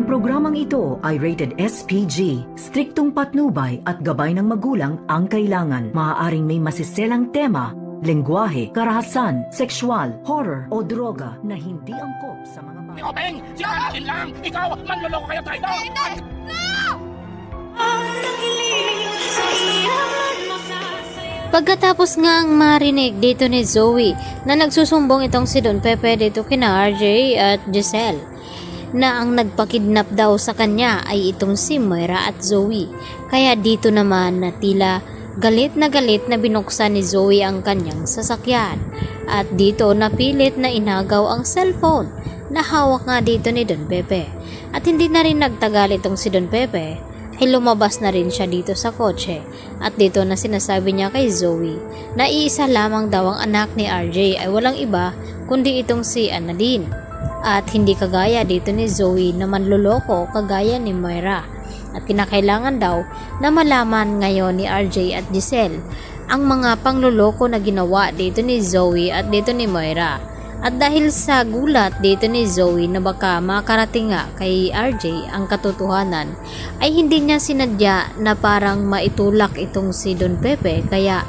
programang ito ay rated SPG. Striktong patnubay at gabay ng magulang ang kailangan. Maaaring may masiselang tema, lengguwahe, karahasan, sexual, horror o droga na hindi angkop sa mga bata. Openg! Siguraduhin lang! Ikaw! Manloloko kayo tayo! Hindi! No! Pagkatapos ngang marinig dito ni Zoe na nagsusumbong itong si Don Pepe dito kina RJ at Giselle na ang nagpakidnap daw sa kanya ay itong si Moira at Zoe. Kaya dito naman na tila galit na binuksan ni Zoe ang kanyang sasakyan. At dito napilit na inagaw ang cellphone na hawak nga dito ni Don Pepe. At hindi na rin nagtagal itong si Don Pepe ay lumabas na rin siya dito sa kotse. At dito na sinasabi niya kay Zoe na iisa lamang daw ang anak ni RJ ay walang iba kundi itong si Annalyn. At hindi kagaya dito ni Zoe na manloloko kagaya ni Moira. At kinakailangan daw na malaman ngayon ni RJ at Giselle ang mga pangloloko na ginawa dito ni Zoe at dito ni Moira. At dahil sa gulat dito ni Zoe na baka makarating nga kay RJ ang katotohanan, ay hindi niya sinadya na parang maitulak itong si Don Pepe, kaya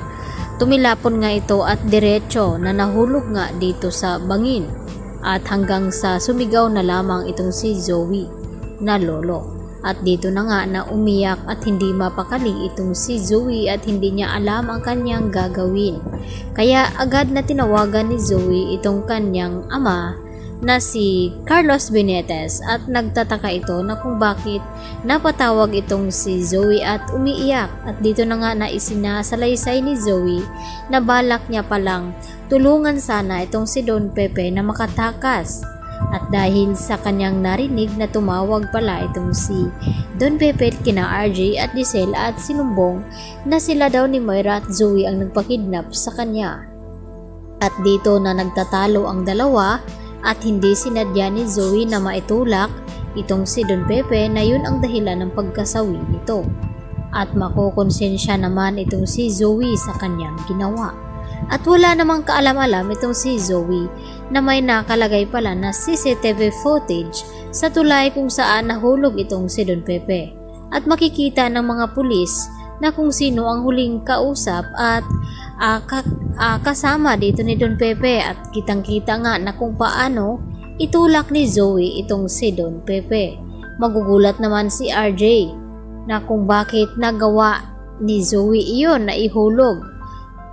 tumilapon nga ito at diretso na nahulog nga dito sa bangin. At hanggang sa sumigaw na lamang itong si Zoe na lolo. At dito na nga na umiyak at hindi mapakali itong si Zoe at hindi niya alam ang kanyang gagawin. Kaya agad na tinawagan ni Zoe itong kanyang ama na si Carlos Benitez at nagtataka ito na kung bakit napatawag itong si Zoe at umiiyak. At dito na nga na isinasalaysay ni Zoe na balak niya palang tulungan sana itong si Don Pepe na makatakas. At dahil sa kanyang narinig na tumawag pala itong si Don Pepe kina RJ at Giselle at sinumbong na sila daw ni Moira at Zoe ang nagpakidnap sa kanya. At dito na nagtatalo ang dalawa at hindi sinadya ni Zoe na maitulak itong si Don Pepe na yun ang dahilan ng pagkasawi nito. At makokonsensya naman itong si Zoe sa kanyang ginawa. At wala namang kaalam-alam itong si Zoe na may nakalagay pala na CCTV footage sa tulay kung saan nahulog itong si Don Pepe. At makikita ng mga pulis na kung sino ang huling kausap at kasama dito ni Don Pepe at kitang-kita nga na kung paano itulak ni Zoe itong si Don Pepe. Magugulat naman si RJ na kung bakit nagawa ni Zoe iyon na ihulog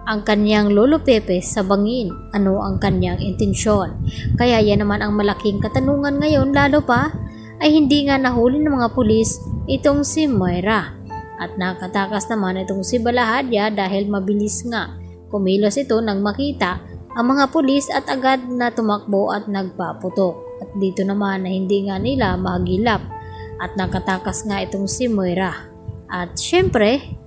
ang kanyang lolo Pepe sa bangin. Ano ang kanyang intensyon? Kaya yan naman ang malaking katanungan ngayon, lalo pa ay hindi nga nahuli ng mga pulis itong si Moira. At nakatakas naman itong si Balahadya dahil mabilis nga kumilos ito nang makita ang mga pulis at agad na tumakbo at nagpaputok. At dito naman na hindi nga nila mahagilap at nakatakas nga itong si Moira. At syempre,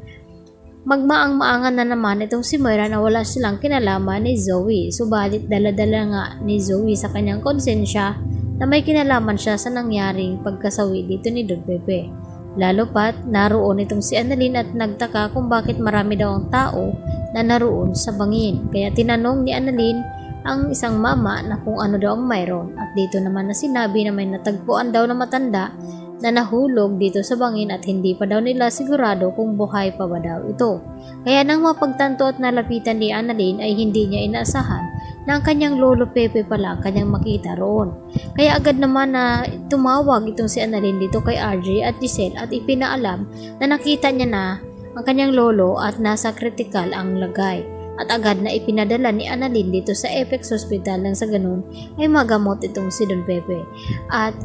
magmaang-maangan na naman itong si Moira na wala silang kinalaman ni Zoe. Subalit dala-dala nga ni Zoe sa kanyang konsensya na may kinalaman siya sa nangyaring pagkasawi dito ni Don Pepe. Lalo pat naroon itong si Annalyn at nagtaka kung bakit marami daw ang tao na naroon sa bangin. Kaya tinanong ni Annalyn ang isang mama na kung ano daw ang mayroon. At dito naman na sinabi na may natagpuan daw na matanda na nahulog dito sa bangin at hindi pa daw nila sigurado kung buhay pa ba daw ito. Kaya nang mapagtanto at nalapitan ni Annalyn ay hindi niya inaasahan na ang kanyang lolo Pepe pala ang kanyang makita roon. Kaya agad naman na tumawag itong si Annalyn dito kay RJ at Giselle at ipinaalam na nakita niya na ang kanyang lolo at nasa critical ang lagay. At agad na ipinadala ni Annalyn dito sa Apex Hospital nang sa ganun ay magamot itong si Don Pepe. At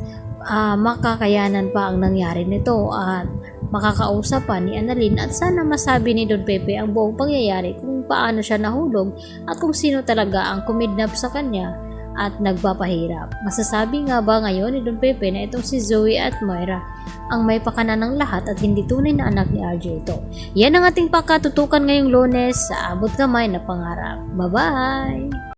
makakayanan pa ang nangyari nito at makakausap pa ni Annalyn at sana masabi ni Don Pepe ang buong pangyayari kung paano siya nahulog at kung sino talaga ang kumidnap sa kanya at nagpapahirap. Masasabi nga ba ngayon ni Don Pepe na itong si Zoe at Moira ang may pakanan ng lahat at hindi tunay na anak ni RJ ito? Yan ang ating pakatutukan ngayong Lunes sa Abot Kamay na Pangarap. Bye-bye!